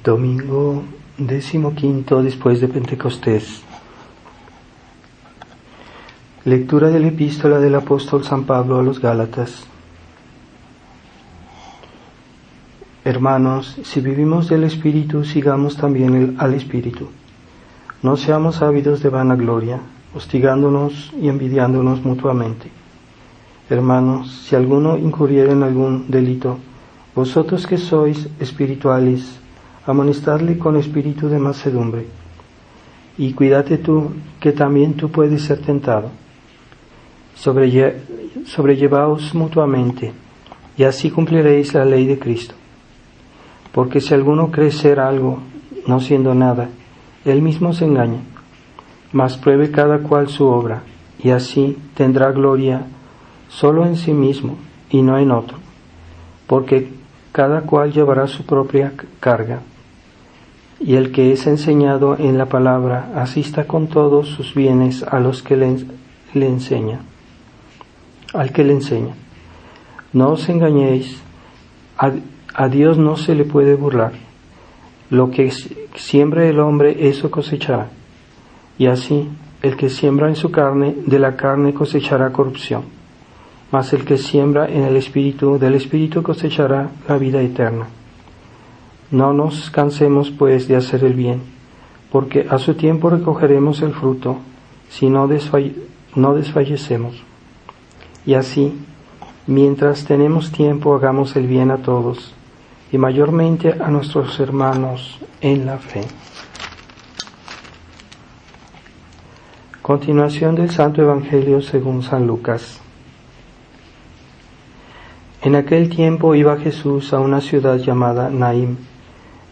Domingo 15 después de Pentecostés. Lectura de la epístola del apóstol San Pablo a los Gálatas. Hermanos, si vivimos del Espíritu, sigamos también al Espíritu. No seamos ávidos de vanagloria, hostigándonos y envidiándonos mutuamente. Hermanos, si alguno incurriera en algún delito, vosotros que sois espirituales, amonestadle con espíritu de mansedumbre. Y cuídate tú, que también tú puedes ser tentado. Sobrellevaos mutuamente, y así cumpliréis la ley de Cristo. Porque si alguno cree ser algo, no siendo nada, él mismo se engaña. Mas pruebe cada cual su obra, y así tendrá gloria solo en sí mismo, y no en otro. Porque cada cual llevará su propia carga. Y el que es enseñado en la palabra asista con todos sus bienes a los que le enseña. Al que le enseña. No os engañéis, a Dios no se le puede burlar. Lo que siembre el hombre, eso cosechará. Y así, el que siembra en su carne, de la carne cosechará corrupción. Mas el que siembra en el Espíritu, del Espíritu cosechará la vida eterna. No nos cansemos pues de hacer el bien, porque a su tiempo recogeremos el fruto, si no desfallecemos. Y así, mientras tenemos tiempo, hagamos el bien a todos, y mayormente a nuestros hermanos en la fe. Continuación del Santo Evangelio según San Lucas. En aquel tiempo iba Jesús a una ciudad llamada Naín,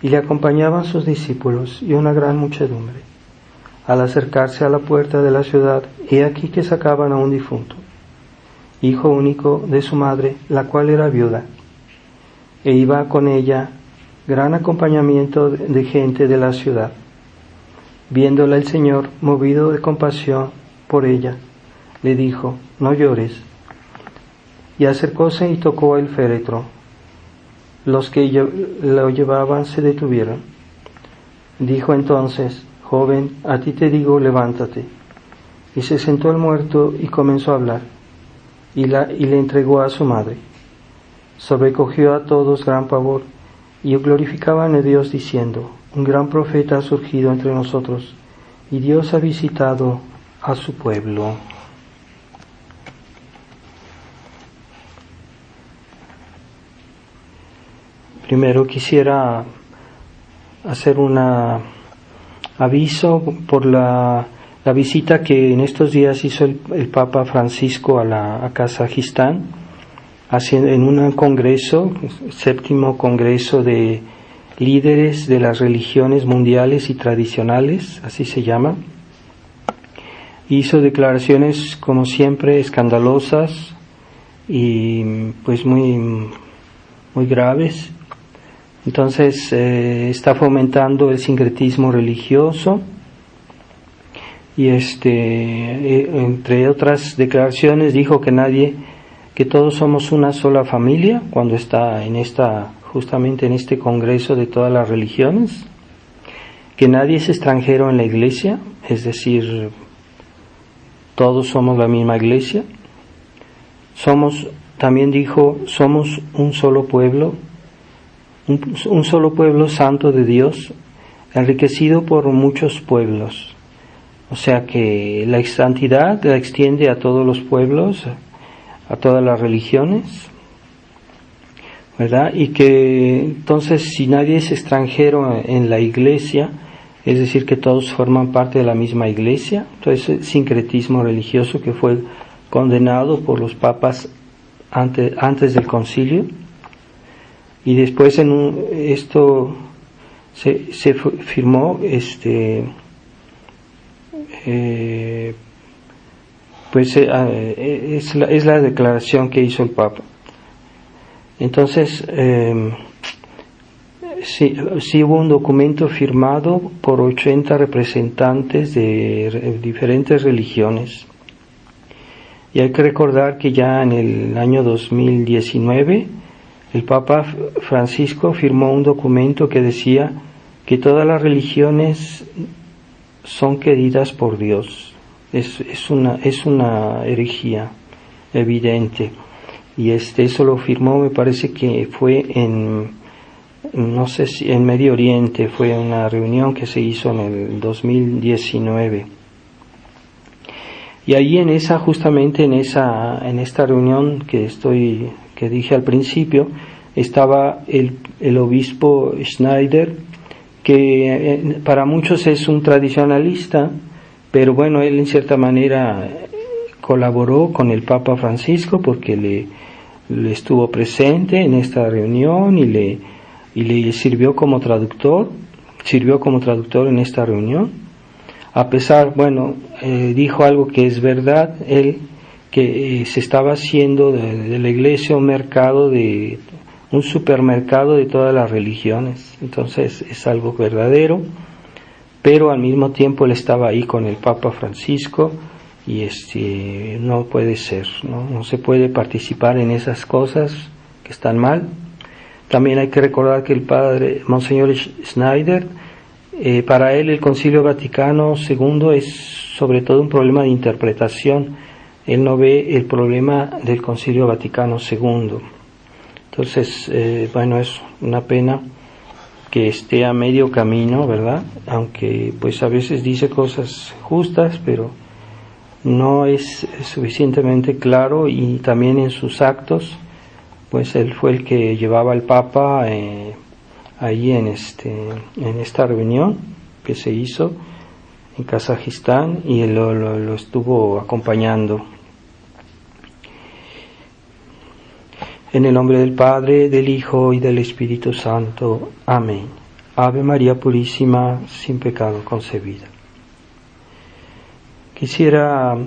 y le acompañaban sus discípulos y una gran muchedumbre. Al acercarse a la puerta de la ciudad, he aquí que sacaban a un difunto, hijo único de su madre, la cual era viuda, e iba con ella gran acompañamiento de gente de la ciudad. Viéndola el Señor, movido de compasión por ella, le dijo: no llores. Y acercóse y tocó el féretro. Los que lo llevaban se detuvieron. Dijo entonces: joven, a ti te digo, levántate. Y se sentó el muerto y comenzó a hablar, y le entregó a su madre. Sobrecogió a todos gran pavor, y glorificaban a Dios diciendo: un gran profeta ha surgido entre nosotros, y Dios ha visitado a su pueblo. Primero quisiera hacer un aviso por la visita que en estos días hizo el Papa Francisco a Kazajistán, en un congreso, séptimo congreso de líderes de las religiones mundiales y tradicionales, así se llama. Hizo declaraciones, como siempre, escandalosas y pues muy graves. Entonces está fomentando el sincretismo religioso y entre otras declaraciones dijo que todos somos una sola familia cuando está justamente en este congreso de todas las religiones, que nadie es extranjero en la iglesia, es decir, todos somos la misma iglesia. También dijo, somos un solo pueblo, un solo pueblo santo de Dios, enriquecido por muchos pueblos. O sea que la santidad la extiende a todos los pueblos, a todas las religiones, ¿verdad? Y que entonces si nadie es extranjero en la iglesia, es decir que todos forman parte de la misma iglesia. Entonces el sincretismo religioso que fue condenado por los papas antes del concilio. Y después esto se firmó, es la declaración que hizo el Papa. Entonces, sí hubo un documento firmado por 80 representantes de diferentes religiones. Y hay que recordar que ya en el año 2019 el Papa Francisco firmó un documento que decía que todas las religiones son queridas por Dios. Es una herejía evidente. Y eso lo firmó, me parece que fue no sé si en Medio Oriente, fue una reunión que se hizo en el 2019. Y ahí justamente en esta reunión que dije al principio, estaba el obispo Schneider, que para muchos es un tradicionalista, pero bueno, él en cierta manera colaboró con el Papa Francisco porque le estuvo presente en esta reunión y le sirvió como traductor en esta reunión. A pesar, dijo algo que es verdad, él, que se estaba haciendo de la iglesia un supermercado de todas las religiones. Entonces es algo verdadero, pero al mismo tiempo él estaba ahí con el Papa Francisco y no puede ser, no se puede participar en esas cosas que están mal. También hay que recordar que el padre Monseñor Schneider, para él el Concilio Vaticano II es sobre todo un problema de interpretación. Él no ve el problema del Concilio Vaticano II. Entonces, es una pena que esté a medio camino, ¿verdad? Aunque pues a veces dice cosas justas, pero no es suficientemente claro, y también en sus actos, pues él fue el que llevaba al Papa ahí en esta reunión que se hizo en Kazajistán, y él lo estuvo acompañando. En el nombre del Padre, del Hijo y del Espíritu Santo. Amén. Ave María Purísima, sin pecado concebida. Quisiera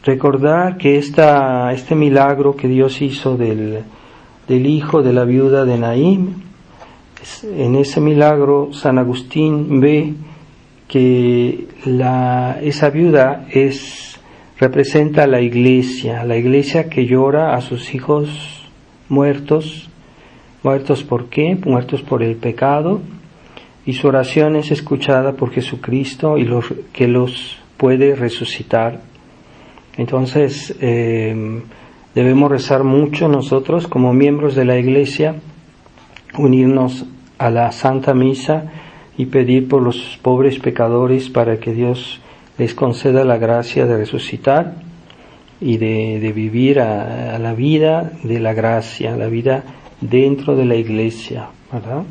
recordar que este milagro que Dios hizo del hijo de la viuda de Naín, en ese milagro San Agustín ve que esa viuda representa a la iglesia que llora a sus hijos muertos. ¿Muertos por qué? Muertos por el pecado, y su oración es escuchada por Jesucristo y que los puede resucitar. Entonces debemos rezar mucho nosotros como miembros de la iglesia, unirnos a la Santa Misa y pedir por los pobres pecadores para que Dios les conceda la gracia de resucitar y de vivir a la vida de la gracia, la vida dentro de la iglesia, ¿verdad?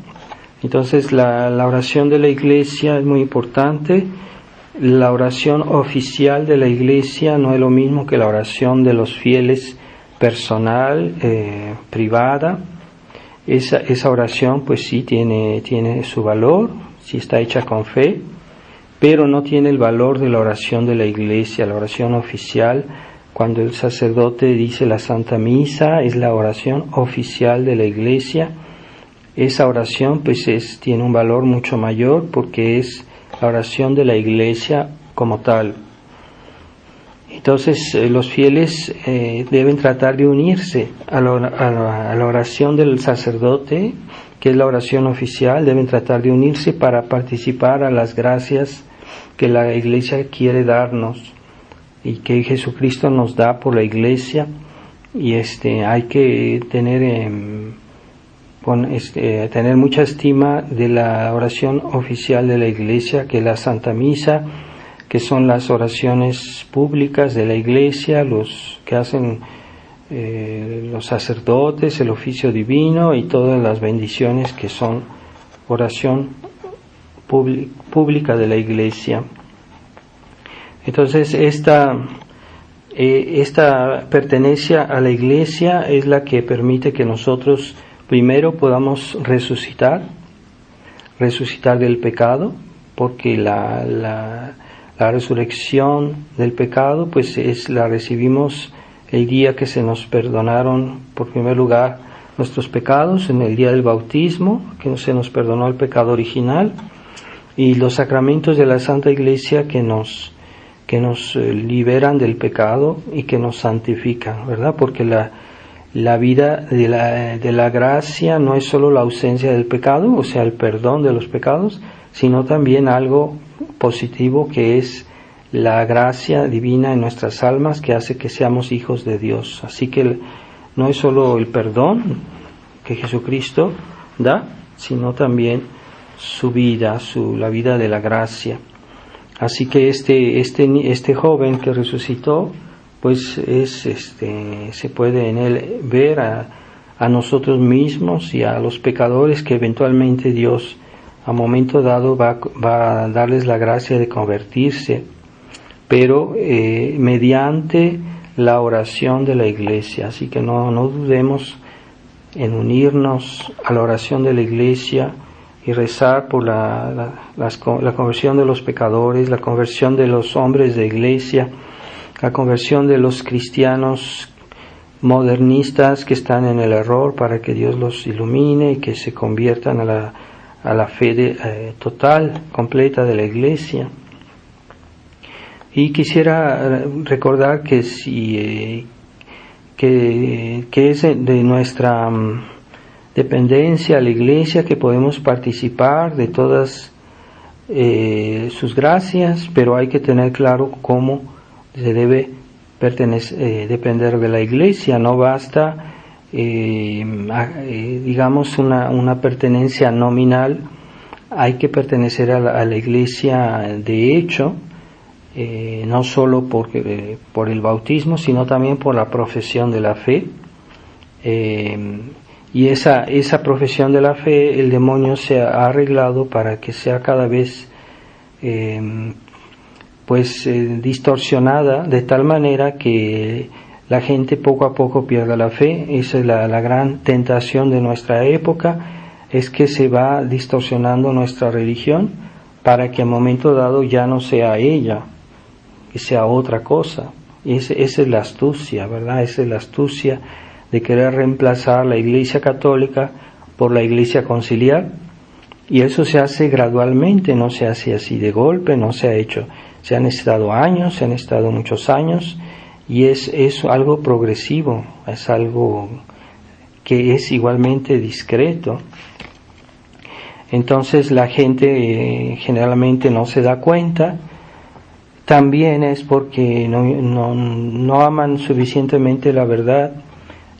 Entonces la oración de la iglesia es muy importante. La oración oficial de la iglesia no es lo mismo que la oración de los fieles personal, privada. Esa oración pues sí tiene su valor, si está hecha con fe, pero no tiene el valor de la oración de la iglesia, la oración oficial. Cuando el sacerdote dice la Santa Misa, es la oración oficial de la iglesia. Esa oración pues tiene un valor mucho mayor porque es la oración de la iglesia como tal. Entonces los fieles deben tratar de unirse a la oración del sacerdote, que es la oración oficial. Deben tratar de unirse para participar a las gracias que la iglesia quiere darnos y que Jesucristo nos da por la iglesia. Y hay que tener mucha estima de la oración oficial de la iglesia, que es la Santa Misa, que son las oraciones públicas de la iglesia, los que hacen los sacerdotes, el oficio divino y todas las bendiciones que son oración pública de la iglesia. Entonces esta pertenencia a la iglesia es la que permite que nosotros primero podamos resucitar del pecado, porque la resurrección del pecado pues la recibimos el día que se nos perdonaron por primer lugar nuestros pecados, en el día del bautismo, que se nos perdonó el pecado original, y los sacramentos de la Santa Iglesia que nos liberan del pecado y que nos santifican, ¿verdad? Porque la la vida de la gracia no es solo la ausencia del pecado, o sea, el perdón de los pecados, sino también algo positivo que es la gracia divina en nuestras almas que hace que seamos hijos de Dios. Así que no es solo el perdón que Jesucristo da, sino también su vida, la vida de la gracia. Así que este joven que resucitó, pues se puede en él ver a nosotros mismos y a los pecadores que eventualmente Dios a momento dado va a darles la gracia de convertirse, pero mediante la oración de la Iglesia. Así que no dudemos en unirnos a la oración de la Iglesia y rezar por la conversión de los pecadores, la conversión de los hombres de Iglesia, la conversión de los cristianos modernistas que están en el error, para que Dios los ilumine y que se conviertan a la fe total, completa de la Iglesia. Y quisiera recordar que que es de nuestra dependencia a la Iglesia, que podemos participar de todas sus gracias, pero hay que tener claro cómo se debe depender de la Iglesia. No basta digamos una pertenencia nominal, hay que pertenecer a la Iglesia de hecho, no solo por el bautismo, sino también por la profesión de la fe, y esa profesión de la fe el demonio se ha arreglado para que sea cada vez distorsionada, de tal manera que la gente poco a poco pierda la fe. Esa es la gran tentación de nuestra época, es que se va distorsionando nuestra religión para que a momento dado ya no sea ella, que sea otra cosa. Y esa es la astucia, ¿verdad? Esa es la astucia de querer reemplazar la Iglesia católica por la Iglesia conciliar, y eso se hace gradualmente, no se hace así de golpe, no se ha hecho, se han estado años, se han estado muchos años, y es algo progresivo, es algo que es igualmente discreto. Entonces la gente generalmente no se da cuenta. También es porque no aman suficientemente la verdad,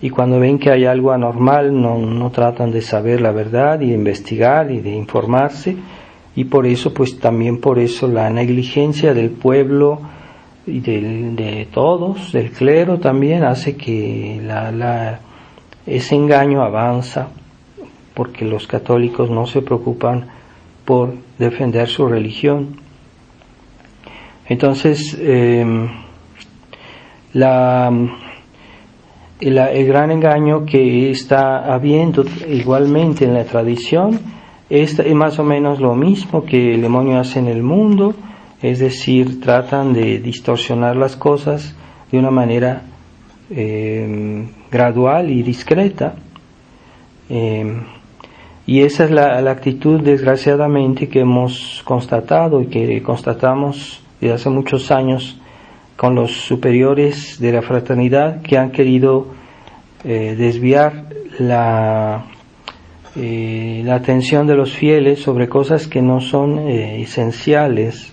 y cuando ven que hay algo anormal no tratan de saber la verdad y de investigar y de informarse, y por eso también por eso la negligencia del pueblo y de todos, del clero también, hace que ese engaño avanza, porque los católicos no se preocupan por defender su religión. Entonces el gran engaño que está habiendo igualmente en la tradición es más o menos lo mismo que el demonio hace en el mundo, es decir, tratan de distorsionar las cosas de una manera gradual y discreta, y esa es la actitud, desgraciadamente, que hemos constatado y que constatamos desde hace muchos años con los superiores de la fraternidad, que han querido desviar la atención de los fieles sobre cosas que no son esenciales.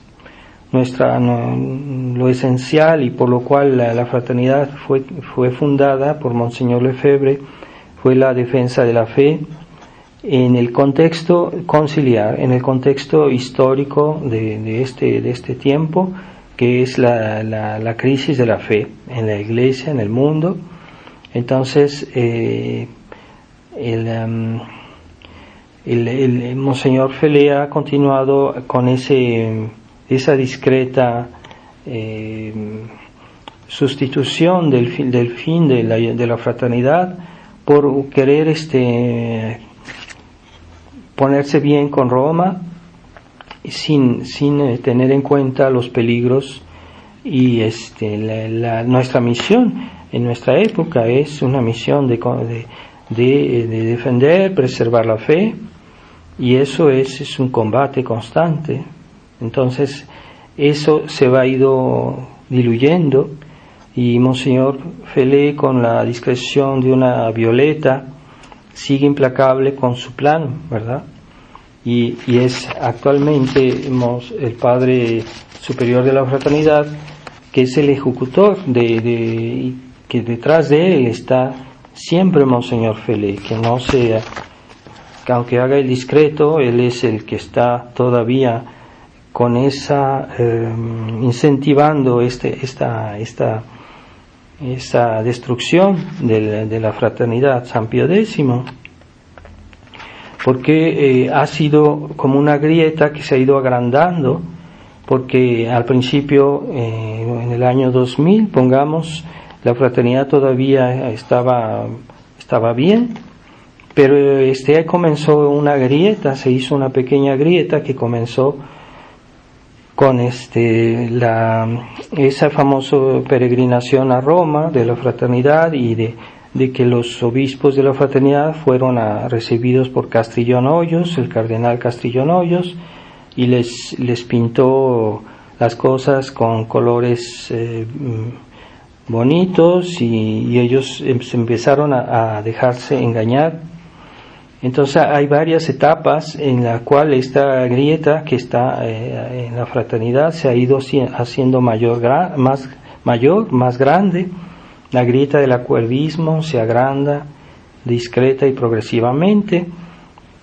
Lo esencial, y por lo cual la fraternidad fue fundada por Monseñor Lefebvre, fue la defensa de la fe en el contexto conciliar, en el contexto histórico de este tiempo, que es la crisis de la fe en la Iglesia, en el mundo. Entonces el Monseñor Felé ha continuado con esa discreta sustitución del fin de la fraternidad por querer ponerse bien con Roma, sin tener en cuenta los peligros. Y nuestra misión en nuestra época es una misión de defender, preservar la fe, y eso es un combate constante. Entonces eso se va ido diluyendo, y Monseñor Felé, con la discreción de una violeta, sigue implacable con su plan, ¿verdad? Y es actualmente el Padre Superior de la Fraternidad, que es el ejecutor que detrás de él está siempre Monseñor Felé, que aunque haga el discreto, él es el que está todavía con esa incentivando esta destrucción de la fraternidad. San Pío X, porque ha sido como una grieta que se ha ido agrandando, porque al principio, en el año 2000, pongamos, la fraternidad todavía estaba bien, pero comenzó una grieta, se hizo una pequeña grieta que comenzó con esa famosa peregrinación a Roma de la fraternidad, y de que los obispos de la fraternidad fueron recibidos por Castrillón Hoyos, el cardenal Castrillón Hoyos, y les pintó las cosas con colores bonitos, y ellos se empezaron a dejarse engañar. Entonces hay varias etapas en la cual esta grieta que está en la fraternidad se ha ido haciendo más grande. La grieta del acuerdismo se agranda discreta y progresivamente,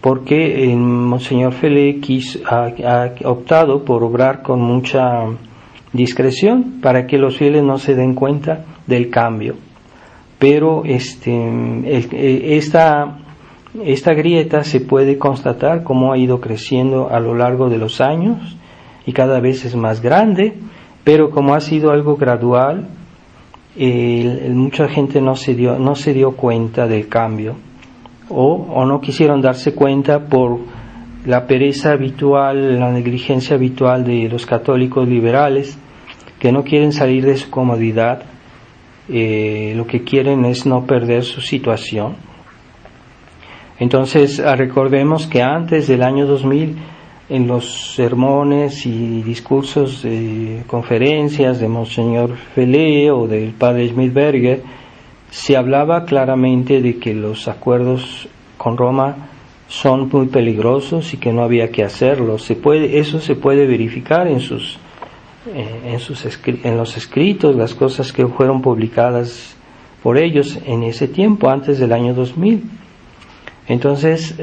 porque el Monseñor Felé ha optado por obrar con mucha discreción para que los fieles no se den cuenta del cambio. Pero esta grieta se puede constatar cómo ha ido creciendo a lo largo de los años, y cada vez es más grande, pero como ha sido algo gradual, mucha gente no se dio cuenta del cambio, o no quisieron darse cuenta por la pereza habitual, la negligencia habitual de los católicos liberales, que no quieren salir de su comodidad. Lo que quieren es no perder su situación. Entonces, recordemos que antes del año 2000, en los sermones y discursos, conferencias de Monseñor Felé o del Padre Schmidberger, se hablaba claramente de que los acuerdos con Roma son muy peligrosos y que no había que hacerlo. Eso se puede verificar en los escritos, las cosas que fueron publicadas por ellos en ese tiempo, antes del año 2000. Entonces,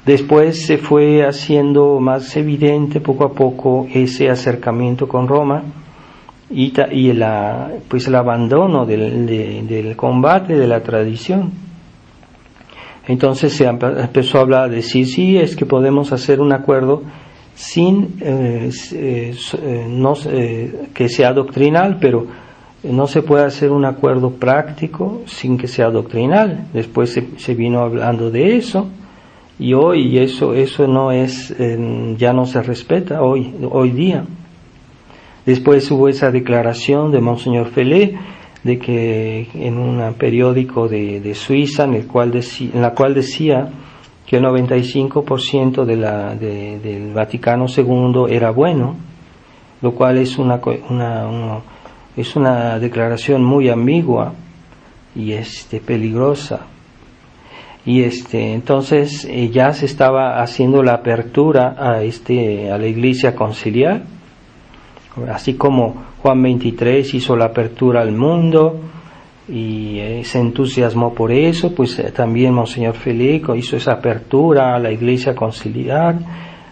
después se fue haciendo más evidente poco a poco ese acercamiento con Roma y el abandono del combate de la tradición. Entonces se empezó a hablar, decir, sí, es que podemos hacer un acuerdo sin que sea doctrinal, pero no se puede hacer un acuerdo práctico sin que sea doctrinal. Después se vino hablando de eso, y hoy eso no es, ya no se respeta hoy día. Después hubo esa declaración de Monseñor Felé, de que en un periódico de Suiza, en la cual decía que el 95% del Vaticano II era bueno, lo cual es una declaración muy ambigua y peligrosa. Y entonces ya se estaba haciendo la apertura a la Iglesia conciliar, así como Juan XXIII hizo la apertura al mundo y se entusiasmó por eso, pues también Monseñor Felé hizo esa apertura a la Iglesia conciliar,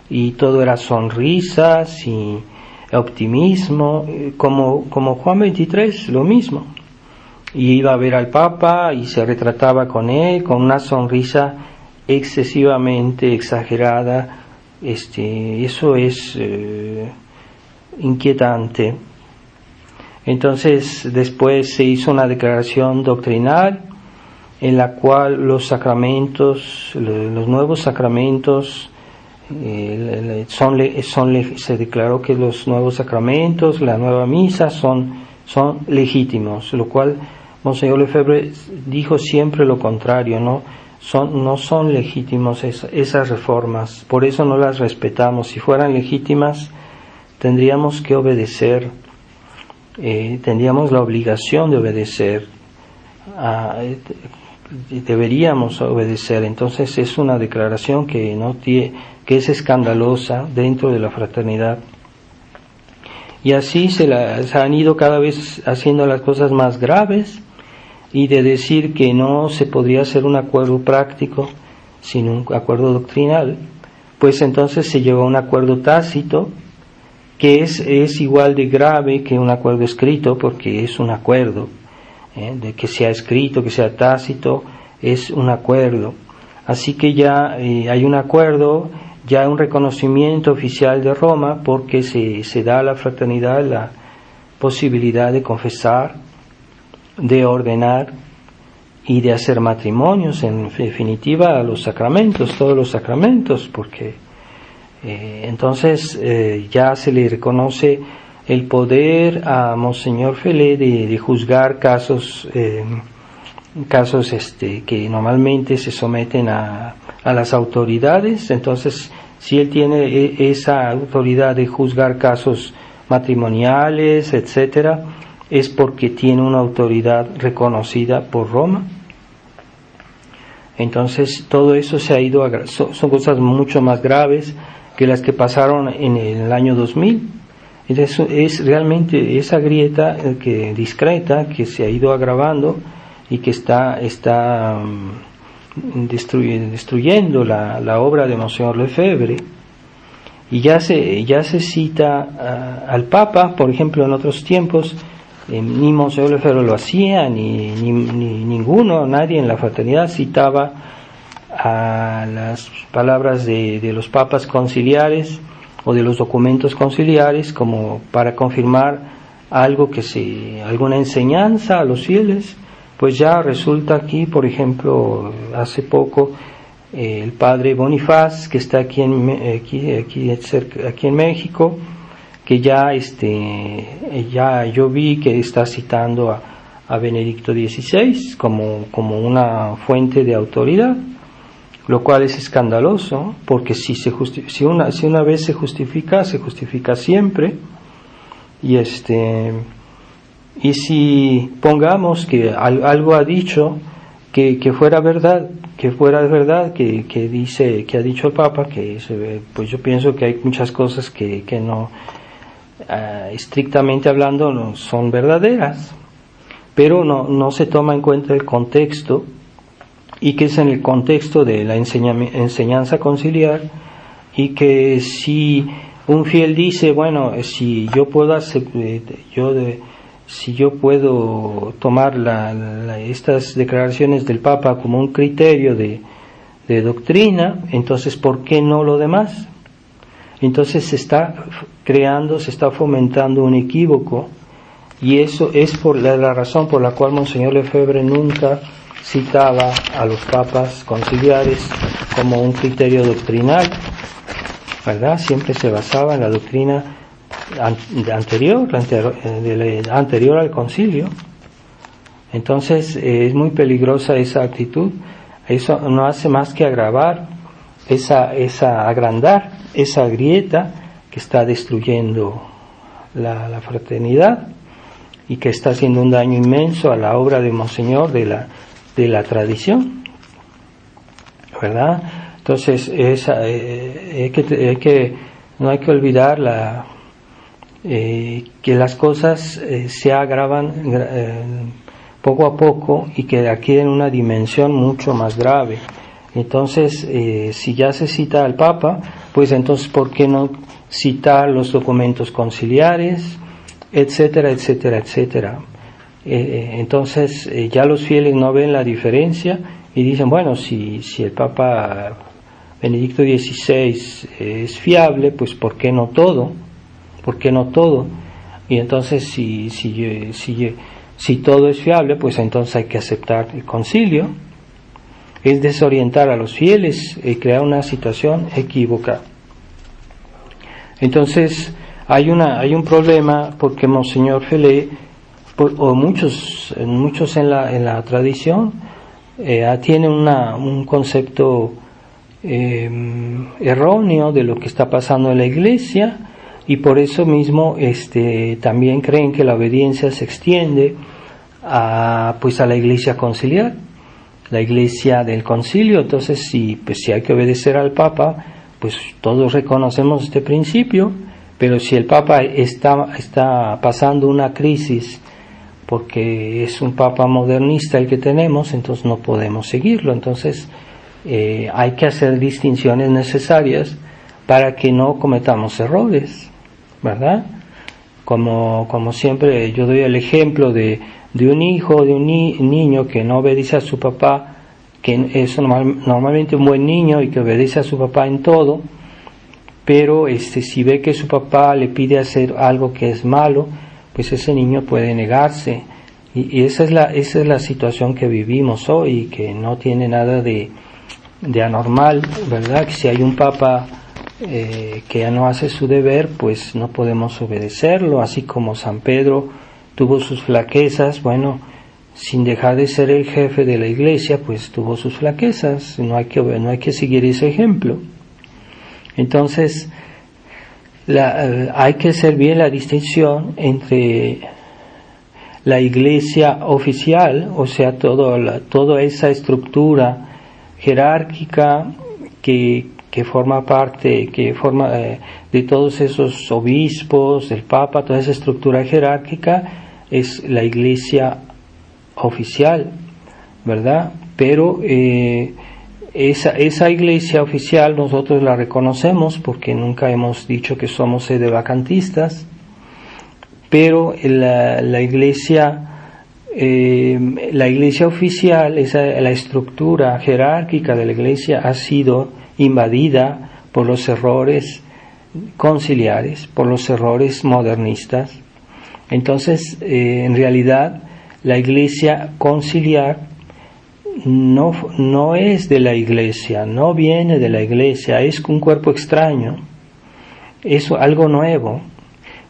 y todo era sonrisas y optimismo, como Juan XXIII, lo mismo. Y iba a ver al Papa y se retrataba con él con una sonrisa excesivamente exagerada. Eso es inquietante. Entonces después se hizo una declaración doctrinal en la cual los nuevos sacramentos, se declaró que los nuevos sacramentos, la nueva misa son legítimos, lo cual Monseñor Lefebvre dijo siempre lo contrario, no son legítimos esas reformas, por eso no las respetamos. Si fueran legítimas tendríamos que obedecer, tendríamos la obligación de obedecer, deberíamos obedecer. Entonces es una declaración que que es escandalosa dentro de la fraternidad. Y así se han ido cada vez haciendo las cosas más graves, y de decir que no se podría hacer un acuerdo práctico sin un acuerdo doctrinal, pues entonces se llegó a un acuerdo tácito, que es igual de grave que un acuerdo escrito, porque es un acuerdo, de que sea escrito, que sea tácito, es un acuerdo. Así que ya hay un acuerdo, ya un reconocimiento oficial de Roma, porque se da a la fraternidad la posibilidad de confesar, de ordenar y de hacer matrimonios, en definitiva los sacramentos, todos los sacramentos, porque entonces ya se le reconoce el poder a Monseñor Felé de juzgar casos que normalmente se someten a las autoridades. Entonces, si él tiene esa autoridad de juzgar casos matrimoniales, etcétera, es porque tiene una autoridad reconocida por Roma. Entonces todo eso se ha ido son cosas mucho más graves que las que pasaron en el año 2000. Entonces es realmente esa grieta discreta que se ha ido agravando y que está destruyendo la obra de Monseñor Lefebvre. Y ya se cita al Papa, por ejemplo, en otros tiempos. Ni Monseñor Lefebvre lo hacía, ni nadie en la fraternidad citaba a las palabras de los papas conciliares o de los documentos conciliares como para confirmar alguna enseñanza a los fieles. Pues ya resulta aquí, por ejemplo, hace poco el padre Bonifaz, que está aquí en México, que ya yo vi que está citando a Benedicto XVI como una fuente de autoridad, lo cual es escandaloso, porque si una vez se justifica siempre. Y si pongamos que algo ha dicho que fuera verdad, que ha dicho el Papa, pues yo pienso que hay muchas cosas que no, estrictamente hablando, no son verdaderas, pero no se toma en cuenta el contexto, y que es en el contexto de la enseñanza conciliar, y que si un fiel dice, bueno, si yo puedo tomar estas declaraciones del Papa como un criterio de doctrina, entonces ¿por qué no lo demás? Entonces se está fomentando un equívoco, y eso es por la razón por la cual Monseñor Lefebvre nunca citaba a los papas conciliares como un criterio doctrinal, ¿verdad? Siempre se basaba en la doctrina anterior al concilio. Entonces es muy peligrosa esa actitud. Eso no hace más que agrandar esa grieta que está destruyendo la fraternidad y que está haciendo un daño inmenso a la obra de Monseñor de la tradición, ¿verdad? Entonces no hay que olvidar que las cosas se agravan poco a poco y que adquieren una dimensión mucho más grave. Entonces, si ya se cita al Papa, pues entonces ¿por qué no citar los documentos conciliares, etcétera, etcétera, etcétera? Entonces ya los fieles no ven la diferencia y dicen, bueno, si el Papa Benedicto XVI es fiable, pues ¿por qué no todo? ¿Por qué no todo? Y entonces si todo es fiable, pues entonces hay que aceptar el concilio. Es desorientar a los fieles y crear una situación equívoca. Entonces hay un problema, porque Monseñor Felé o muchos en la tradición tienen un concepto erróneo de lo que está pasando en la Iglesia, y por eso mismo también creen que la obediencia se extiende a la iglesia conciliar, la iglesia del concilio. Entonces si hay que obedecer al Papa, pues todos reconocemos este principio, pero si el Papa está pasando una crisis porque es un Papa modernista el que tenemos, entonces no podemos seguirlo. Entonces hay que hacer distinciones necesarias para que no cometamos errores, ¿verdad? Como siempre yo doy el ejemplo de un hijo, de un niño que no obedece a su papá, que es normalmente un buen niño y que obedece a su papá en todo, pero si ve que su papá le pide hacer algo que es malo, pues ese niño puede negarse, y esa es la situación que vivimos hoy, que no tiene nada de anormal, ¿verdad? Que si hay un papa que ya no hace su deber, pues no podemos obedecerlo, así como San Pedro tuvo sus flaquezas, bueno, sin dejar de ser el jefe de la iglesia, pues tuvo sus flaquezas, no hay que seguir ese ejemplo. Entonces, hay que hacer bien la distinción entre la iglesia oficial, o sea, toda esa estructura jerárquica que forma parte, de todos esos obispos, el Papa, toda esa estructura jerárquica, es la iglesia oficial, ¿verdad? Pero esa iglesia oficial nosotros la reconocemos porque nunca hemos dicho que somos sedevacantistas, pero la iglesia oficial, la estructura jerárquica de la iglesia ha sido invadida por los errores conciliares, por los errores modernistas. Entonces, en realidad, la iglesia conciliar no es de la iglesia, no viene de la iglesia, es un cuerpo extraño, es algo nuevo.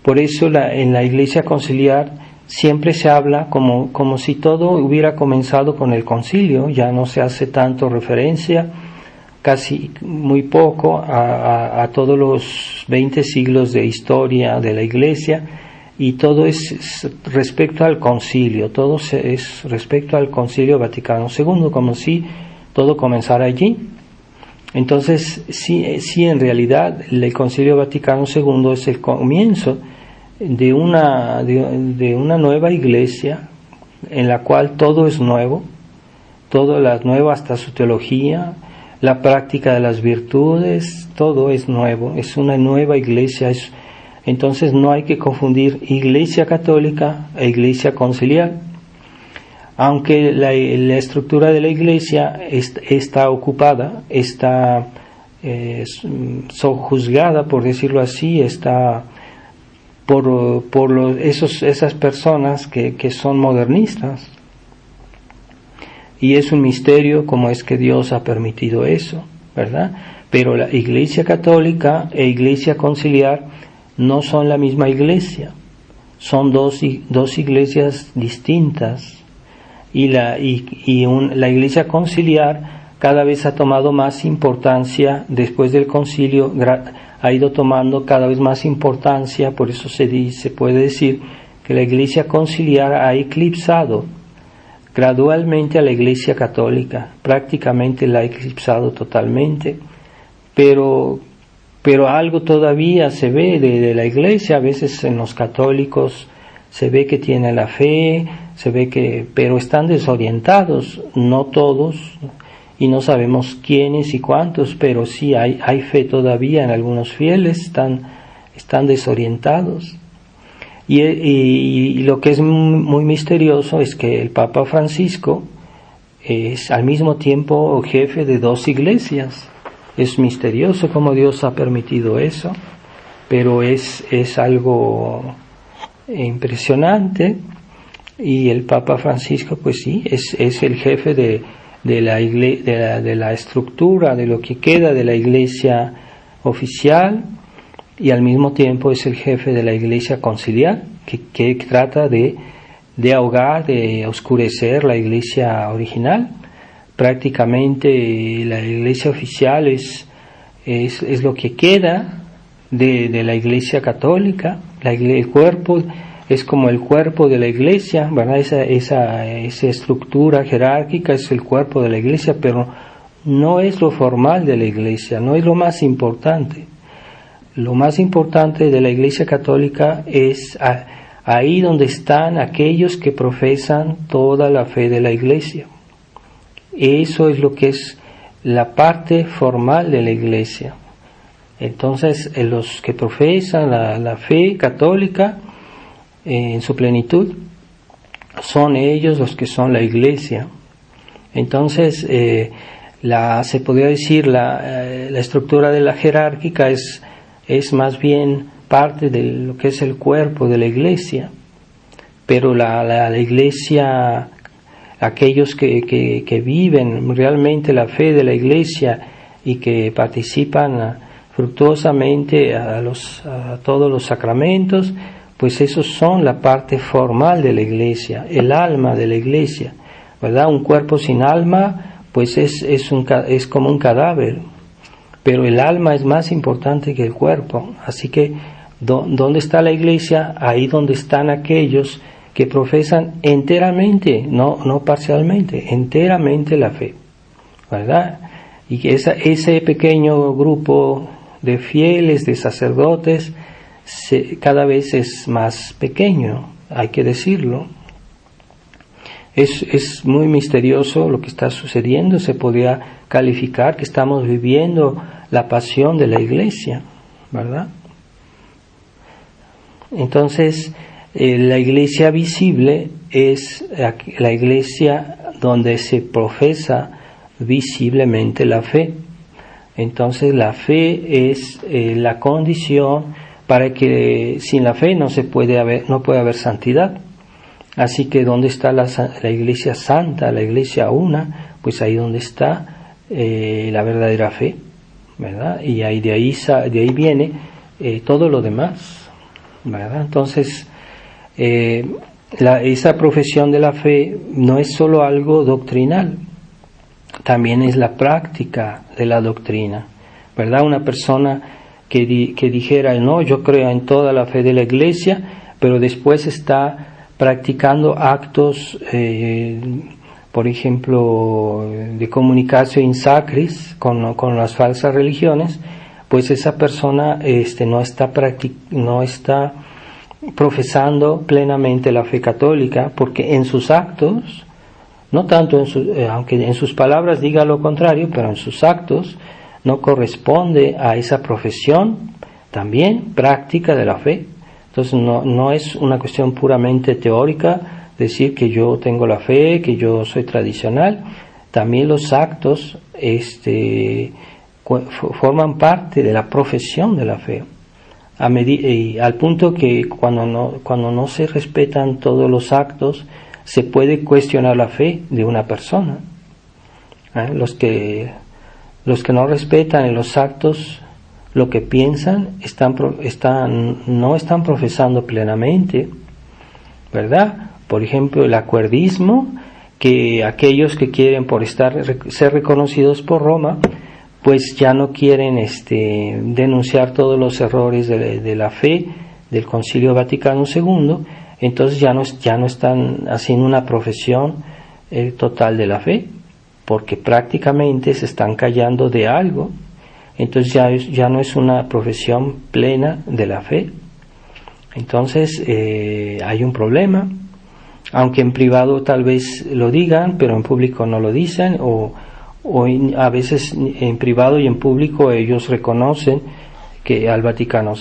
Por eso en la iglesia conciliar siempre se habla como si todo hubiera comenzado con el concilio, ya no se hace tanto referencia, casi muy poco, a todos los 20 siglos de historia de la iglesia, y todo es respecto al concilio, todo es respecto al Concilio Vaticano II, como si todo comenzara allí. Entonces, sí, en realidad el Concilio Vaticano II es el comienzo de una nueva iglesia en la cual todo es nuevo, todo es nuevo, hasta su teología, la práctica de las virtudes, todo es nuevo, es una nueva iglesia. Entonces no hay que confundir iglesia católica e iglesia conciliar. Aunque la estructura de la iglesia está ocupada, está sojuzgada, por decirlo así, está por esas personas que son modernistas. Y es un misterio cómo es que Dios ha permitido eso, ¿verdad? Pero la iglesia católica e iglesia conciliar no son la misma iglesia, son dos iglesias distintas, y la iglesia conciliar cada vez ha tomado más importancia después del concilio, ha ido tomando cada vez más importancia. Por eso se puede decir que la iglesia conciliar ha eclipsado gradualmente a la iglesia católica, prácticamente la ha eclipsado totalmente, pero algo todavía se ve de la iglesia. A veces en los católicos se ve que tienen la fe, pero están desorientados, no todos, y no sabemos quiénes y cuántos, pero sí hay fe todavía en algunos fieles, están desorientados. Y lo que es muy misterioso es que el Papa Francisco es al mismo tiempo jefe de dos iglesias. Es misterioso cómo Dios ha permitido eso, pero es algo impresionante. Y el Papa Francisco, pues sí, es el jefe de la estructura, de lo que queda de la iglesia oficial, y al mismo tiempo es el jefe de la iglesia conciliar, que trata de ahogar, de oscurecer la iglesia original. Prácticamente la iglesia oficial es lo que queda, de la Iglesia Católica. El cuerpo es como el cuerpo de la Iglesia, ¿verdad? Esa estructura jerárquica es el cuerpo de la Iglesia, pero no es lo formal de la Iglesia, no es lo más importante. Lo más importante de la Iglesia Católica es ahí donde están aquellos que profesan toda la fe de la Iglesia. Eso es lo que es la parte formal de la Iglesia. Entonces, los que profesan la fe católica en su plenitud, son ellos los que son la Iglesia. Entonces, se podría decir la estructura de la jerárquica es más bien parte de lo que es el cuerpo de la Iglesia, pero la Iglesia, aquellos que viven realmente la fe de la Iglesia y que participan fructuosamente a todos los sacramentos, pues esos son la parte formal de la Iglesia, el alma de la Iglesia, ¿verdad? Un cuerpo sin alma, pues es como un cadáver, pero el alma es más importante que el cuerpo. Así que, ¿dónde está la Iglesia? Ahí donde están aquellos que profesan enteramente, no parcialmente, enteramente la fe, ¿verdad? Y que ese pequeño grupo de fieles, de sacerdotes, cada vez es más pequeño, hay que decirlo. Es muy misterioso lo que está sucediendo. Se podría calificar que estamos viviendo la pasión de la Iglesia, ¿verdad? Entonces, la Iglesia visible es la Iglesia donde se profesa visiblemente la fe. Entonces, la fe es la condición para que sin la fe no puede haber santidad. Así que ¿dónde está la Iglesia santa, la Iglesia una? Pues ahí donde está la verdadera fe, ¿verdad? Y de ahí viene todo lo demás, ¿verdad? Entonces, esa profesión de la fe no es solo algo doctrinal, también es la práctica de la doctrina, ¿verdad? Una persona que dijera, no, yo creo en toda la fe de la Iglesia, pero después está practicando actos, por ejemplo, de comunicatio in sacris con las falsas religiones, pues esa persona no está profesando plenamente la fe católica, porque en sus actos, no tanto aunque en sus palabras diga lo contrario, pero en sus actos no corresponde a esa profesión también práctica de la fe. Entonces no es una cuestión puramente teórica decir que yo tengo la fe, que yo soy tradicional. También los actos forman parte de la profesión de la fe. Al punto que cuando no se respetan todos los actos, se puede cuestionar la fe de una persona. Los que no respetan en los actos lo que piensan no están profesando plenamente, ¿verdad? Por ejemplo, el acuerdismo, que aquellos que quieren ser reconocidos por Roma, pues ya no quieren denunciar todos los errores de la fe del Concilio Vaticano II, entonces ya no están haciendo una profesión total de la fe, porque prácticamente se están callando de algo. Entonces ya no es una profesión plena de la fe. Entonces hay un problema, aunque en privado tal vez lo digan, pero en público no lo dicen, o a veces en privado y en público ellos reconocen que el Vaticano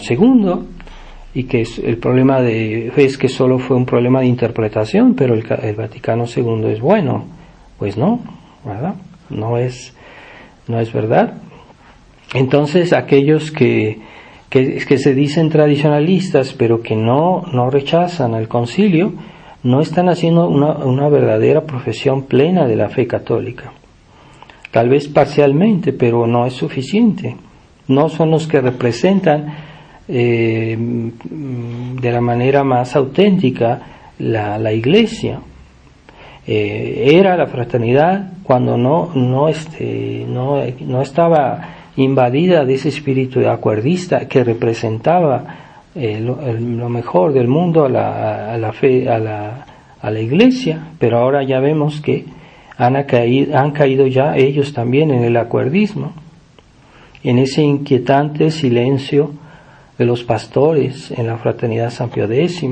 II, y que el problema es que solo fue un problema de interpretación, pero el Vaticano II es bueno. Pues no, ¿verdad? No es verdad. Entonces aquellos que se dicen tradicionalistas, pero que no rechazan al concilio, no están haciendo una verdadera profesión plena de la fe católica. Tal vez parcialmente, pero no es suficiente. No son los que representan de la manera más auténtica la Iglesia. Era la fraternidad cuando no estaba invadida de ese espíritu acuerdista que representaba lo mejor del mundo a la fe, a la iglesia, pero ahora ya vemos que han caído ya ellos también en el acuerdismo, en ese inquietante silencio de los pastores en la Fraternidad San Pío X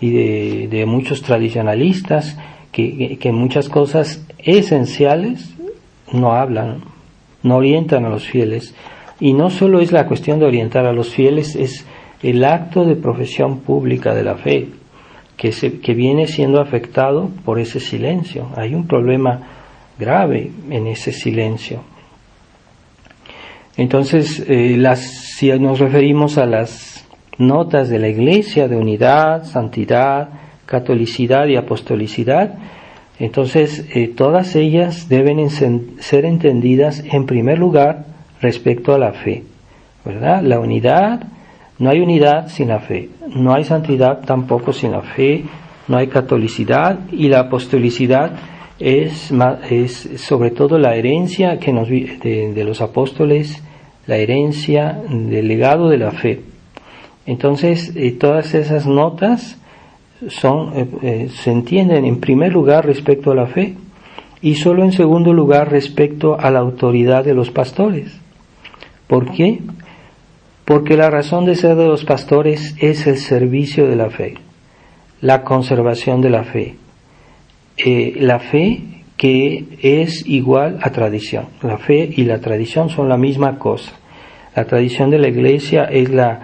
y de muchos tradicionalistas que en muchas cosas esenciales no hablan, no orientan a los fieles. Y no solo es la cuestión de orientar a los fieles, es el acto de profesión pública de la fe que viene siendo afectado por ese silencio. Hay un problema grave en ese silencio. Entonces, si nos referimos a las notas de la Iglesia de unidad, santidad, catolicidad y apostolicidad, entonces todas ellas deben ser entendidas en primer lugar respecto a la fe, ¿verdad? La unidad, no hay unidad sin la fe, no hay santidad tampoco sin la fe, no hay catolicidad, y la apostolicidad es sobre todo la herencia que de los apóstoles, la herencia del legado de la fe. Entonces, todas esas notas se entienden en primer lugar respecto a la fe y solo en segundo lugar respecto a la autoridad de los pastores. ¿Por qué? Porque la razón de ser de los pastores es el servicio de la fe, la conservación de la fe que es igual a tradición. La fe y la tradición son la misma cosa. La tradición de la Iglesia es la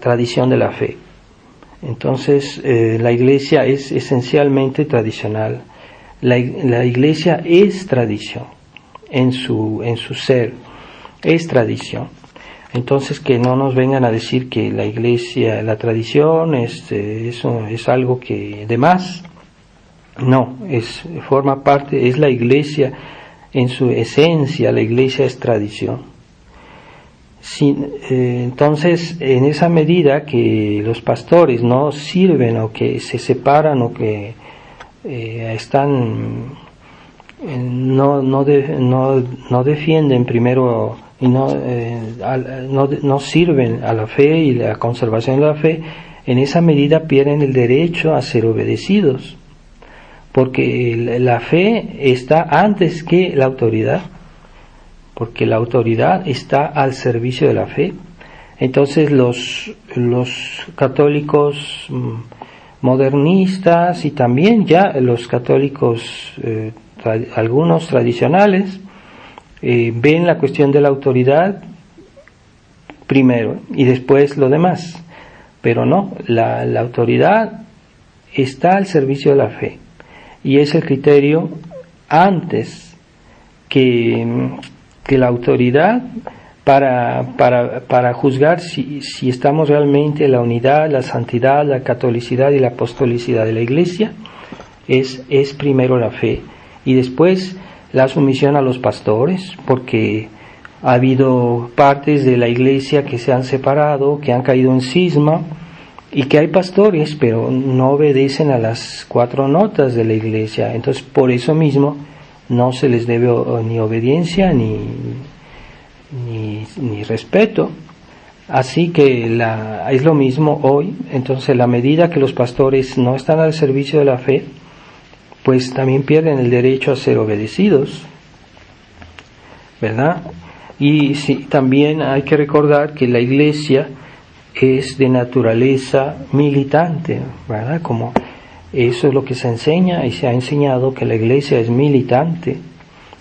tradición de la fe. Entonces, la Iglesia es esencialmente tradicional. La Iglesia es tradición en su ser, es tradición. Entonces, que no nos vengan a decir que la Iglesia, la tradición, eso es algo que de más. No, forma parte, es la Iglesia en su esencia, la Iglesia es tradición. Entonces, en esa medida que los pastores no sirven o que se separan o que no defienden primero y no sirven a la fe y la conservación de la fe, en esa medida pierden el derecho a ser obedecidos, porque la fe está antes que la autoridad, porque la autoridad está al servicio de la fe. Entonces los católicos modernistas y también ya los católicos algunos tradicionales ven la cuestión de la autoridad primero y después lo demás, pero no, la autoridad está al servicio de la fe y es el criterio antes que la autoridad para juzgar si estamos realmente en la unidad, la santidad, la catolicidad y la apostolicidad de la Iglesia. Es primero la fe y después la sumisión a los pastores, porque ha habido partes de la Iglesia que se han separado, que han caído en cisma, y que hay pastores, pero no obedecen a las 4 notas de la Iglesia. Entonces, por eso mismo, no se les debe ni obediencia ni respeto. Así que es lo mismo hoy. Entonces, la medida que los pastores no están al servicio de la fe, pues también pierden el derecho a ser obedecidos, ¿verdad? Y sí, también hay que recordar que la Iglesia es de naturaleza militante, ¿verdad? Como eso es lo que se enseña y se ha enseñado, que la Iglesia es militante,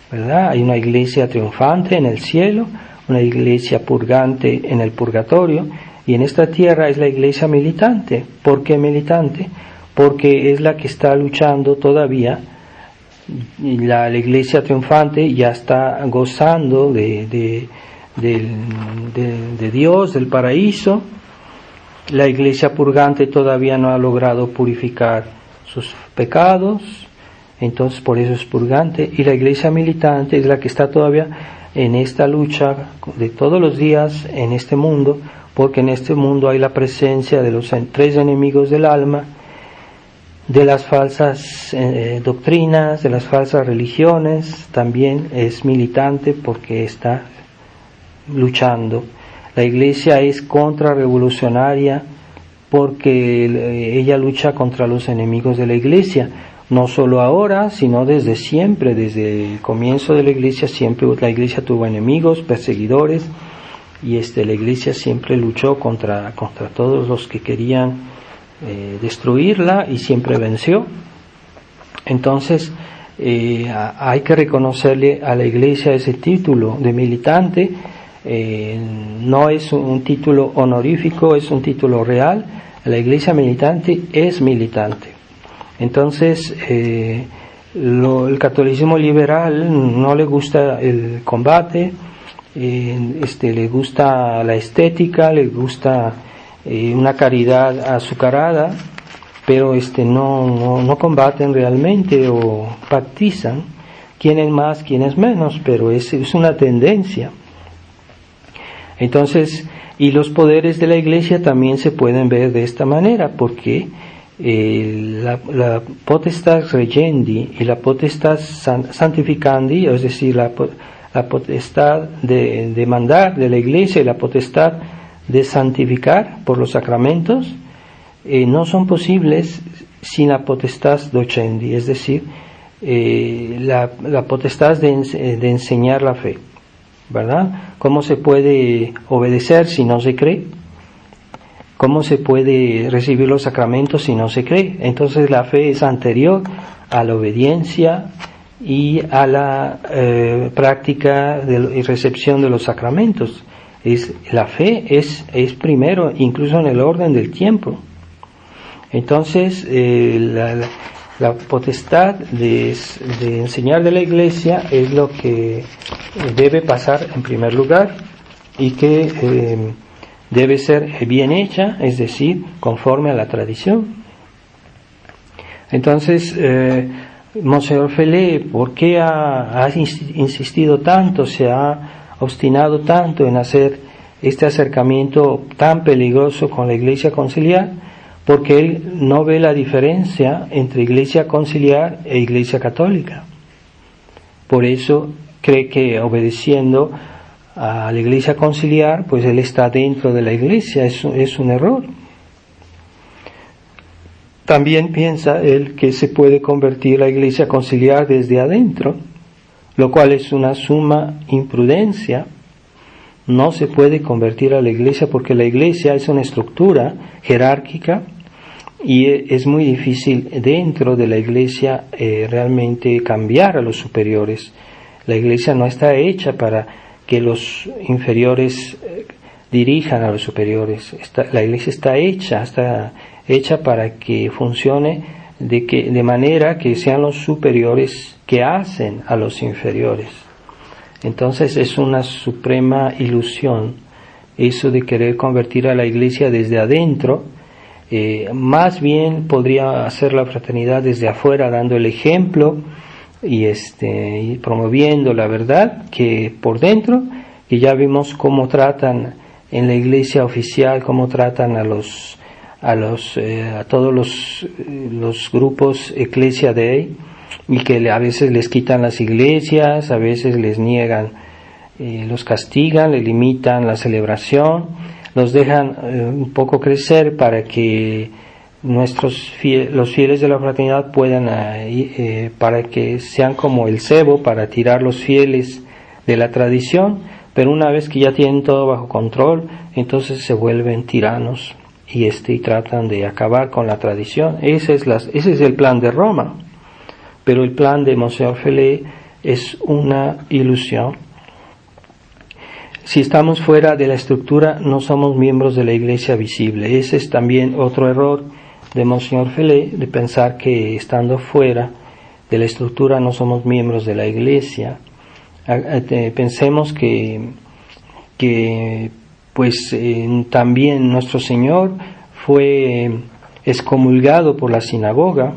¿verdad? Hay una Iglesia triunfante en el cielo, una Iglesia purgante en el purgatorio, y en esta tierra es la Iglesia militante. ¿Por qué militante? Porque es la que está luchando todavía, y la Iglesia triunfante ya está gozando de Dios, del paraíso. La Iglesia purgante todavía no ha logrado purificar sus pecados, entonces por eso es purgante. Y la Iglesia militante es la que está todavía en esta lucha de todos los días en este mundo, porque en este mundo hay la presencia de los 3 enemigos del alma, de las falsas doctrinas, de las falsas religiones, también es militante porque está luchando. La Iglesia es contrarrevolucionaria porque ella lucha contra los enemigos de la Iglesia, no solo ahora, sino desde siempre, desde el comienzo de la Iglesia, siempre la Iglesia tuvo enemigos, perseguidores, y la Iglesia siempre luchó contra todos los que querían destruirla y siempre venció. Entonces hay que reconocerle a la Iglesia ese título de militante. No es un título honorífico, es un título real. La Iglesia militante es militante. Entonces el catolicismo liberal no le gusta el combate, le gusta la estética, le gusta una caridad azucarada, pero no combaten realmente o pactizan quién es más, quién es menos, pero es una tendencia. Entonces, y los poderes de la Iglesia también se pueden ver de esta manera, porque la potestas regendi y la potestas santificandi, es decir, la potestad de mandar de la Iglesia y la potestad de santificar por los sacramentos, no son posibles sin la potestas docendi, es decir, la potestad de enseñar la fe, ¿verdad? ¿Cómo se puede obedecer si no se cree? ¿Cómo se puede recibir los sacramentos si no se cree? Entonces la fe es anterior a la obediencia y a la práctica y recepción de los sacramentos. La fe es primero, incluso en el orden del tiempo. Entonces la potestad de enseñar de la Iglesia es lo que debe pasar en primer lugar y que debe ser bien hecha, es decir, conforme a la tradición. Entonces, Monseñor Felé, ¿por qué ha insistido tanto, se ha obstinado tanto en hacer este acercamiento tan peligroso con la Iglesia conciliar? Porque él no ve la diferencia entre Iglesia conciliar e Iglesia católica. Por eso cree que obedeciendo a la Iglesia conciliar, pues él está dentro de la Iglesia. Es un error. También piensa él que se puede convertir la Iglesia conciliar desde adentro, lo cual es una suma imprudencia. No se puede convertir a la Iglesia porque la Iglesia es una estructura jerárquica y es muy difícil dentro de la Iglesia realmente cambiar a los superiores. La Iglesia no está hecha para que los inferiores dirijan a los superiores. La Iglesia está hecha para que funcione de manera que sean los superiores que hacen a los inferiores. Entonces es una suprema ilusión eso de querer convertir a la Iglesia desde adentro. Más bien podría hacer la fraternidad desde afuera, dando el ejemplo y promoviendo la verdad, que por dentro, que ya vimos cómo tratan en la Iglesia oficial, cómo tratan a todos los grupos Ecclesia Dei, y que a veces les quitan las iglesias, a veces les niegan, los castigan, les limitan la celebración, los dejan un poco crecer para que los fieles de la fraternidad puedan para que sean como el cebo para tirar los fieles de la tradición, pero una vez que ya tienen todo bajo control, entonces se vuelven tiranos y tratan de acabar con la tradición. Ese es el plan de Roma. Pero el plan de Monseñor Felé es una ilusión. Si estamos fuera de la estructura, no somos miembros de la Iglesia visible. Ese es también otro error de Monseñor Felé, de pensar que estando fuera de la estructura no somos miembros de la Iglesia. Pensemos que también nuestro Señor fue excomulgado por la sinagoga.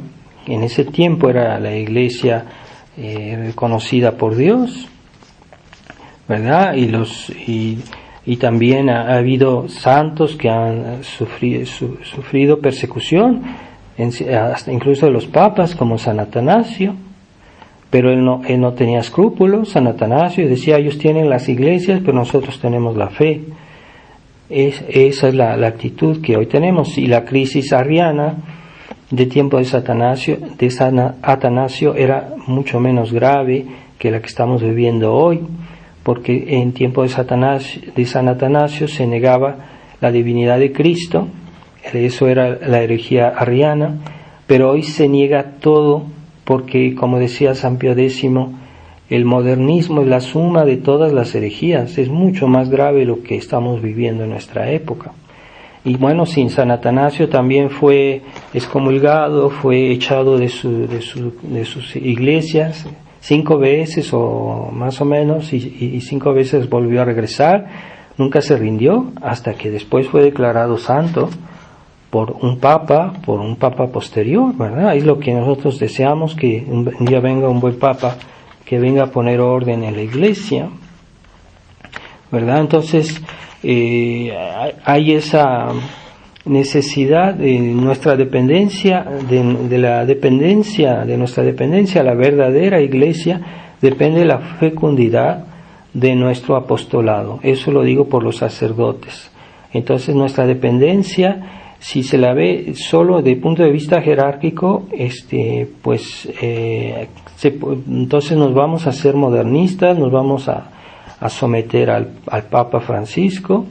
En ese tiempo era la Iglesia reconocida por Dios, ¿verdad? Y también ha habido santos que han sufrido persecución hasta incluso de los papas como San Atanasio, pero él no tenía escrúpulos. San Atanasio decía, ellos tienen las iglesias, pero nosotros tenemos la fe. Esa es la actitud que hoy tenemos. Y la crisis arriana de tiempo de San Atanasio era mucho menos grave que la que estamos viviendo hoy, porque en tiempo de San Atanasio se negaba la divinidad de Cristo. Eso era la herejía arriana, pero hoy se niega todo porque, como decía San Pío X, el modernismo es la suma de todas las herejías. Es mucho más grave lo que estamos viviendo en nuestra época. Y bueno, sin San Atanasio también fue excomulgado, fue echado de sus iglesias 5 veces o más o menos, y 5 veces volvió a regresar. Nunca se rindió hasta que después fue declarado santo por un papa posterior, ¿verdad? Es lo que nosotros deseamos, que un día venga un buen papa que venga a poner orden en la iglesia, ¿verdad? Entonces hay esa necesidad de nuestra dependencia, de nuestra dependencia a la verdadera iglesia, depende de la fecundidad de nuestro apostolado. Eso lo digo por los sacerdotes. Entonces nuestra dependencia, si se la ve solo desde el punto de vista jerárquico, entonces nos vamos a ser modernistas, nos vamos a someter al Papa Francisco.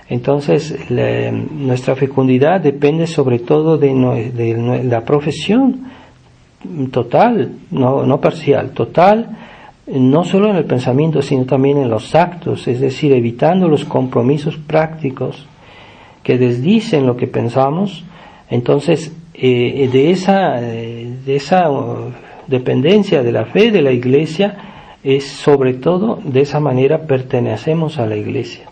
Entonces nuestra fecundidad depende sobre todo de la profesión total, no parcial, total, no solo en el pensamiento, sino también en los actos, es decir, evitando los compromisos prácticos que desdicen lo que pensamos. Entonces de esa dependencia de la fe de la iglesia, es sobre todo de esa manera pertenecemos a la iglesia.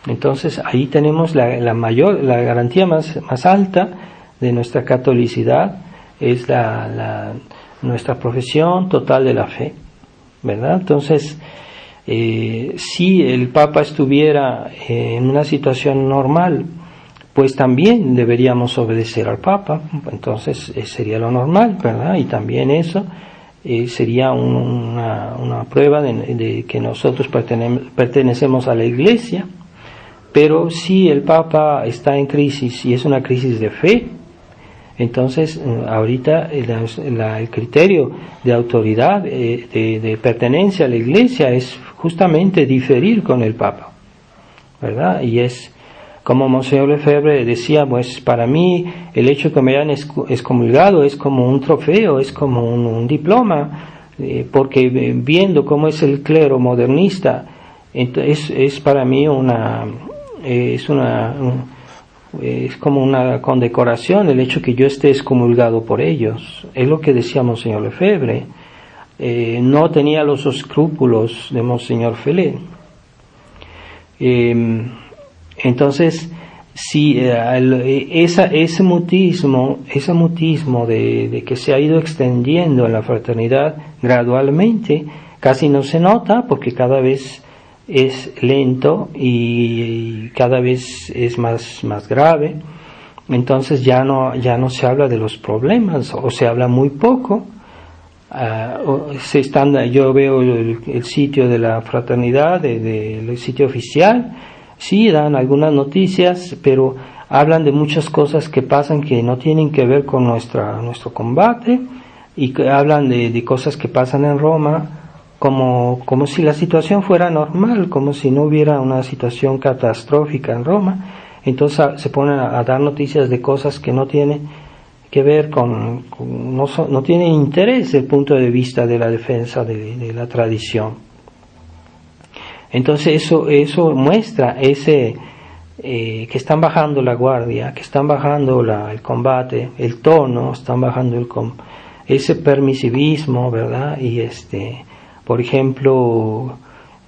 Entonces ahí tenemos la garantía más alta de nuestra catolicidad, es nuestra profesión total de la fe, ¿verdad? Entonces si el Papa estuviera en una situación normal, pues también deberíamos obedecer al Papa. Entonces sería lo normal, ¿verdad? Y también eso sería una prueba de que nosotros pertenecemos a la iglesia. Pero si el Papa está en crisis y es una crisis de fe, entonces ahorita el criterio de autoridad, de pertenencia a la iglesia, es justamente diferir con el Papa, ¿verdad? Y es como Monseñor Lefebvre decía, pues para mí el hecho de que me hayan excomulgado es como un trofeo, es como un diploma, porque viendo cómo es el clero modernista, es para mí es como una condecoración el hecho que yo esté excomulgado por ellos. Es lo que decía Monseñor Lefebvre. No tenía los escrúpulos de Monseñor Felé. Entonces, si ese mutismo de que se ha ido extendiendo en la fraternidad gradualmente, casi no se nota porque cada vez es lento y cada vez es más grave. Entonces ya no se habla de los problemas, o se habla muy poco. Yo veo el sitio de la fraternidad, el sitio oficial, sí dan algunas noticias, pero hablan de muchas cosas que pasan que no tienen que ver con nuestro combate, y que hablan de cosas que pasan en Roma, como si la situación fuera normal, como si no hubiera una situación catastrófica en Roma. Entonces se ponen a dar noticias de cosas que no tienen que ver no tienen interés desde el punto de vista de la defensa de la tradición. Entonces eso muestra que están bajando la guardia, que están bajando el combate, el tono, están bajando ese permisivismo, ¿verdad? Y por ejemplo,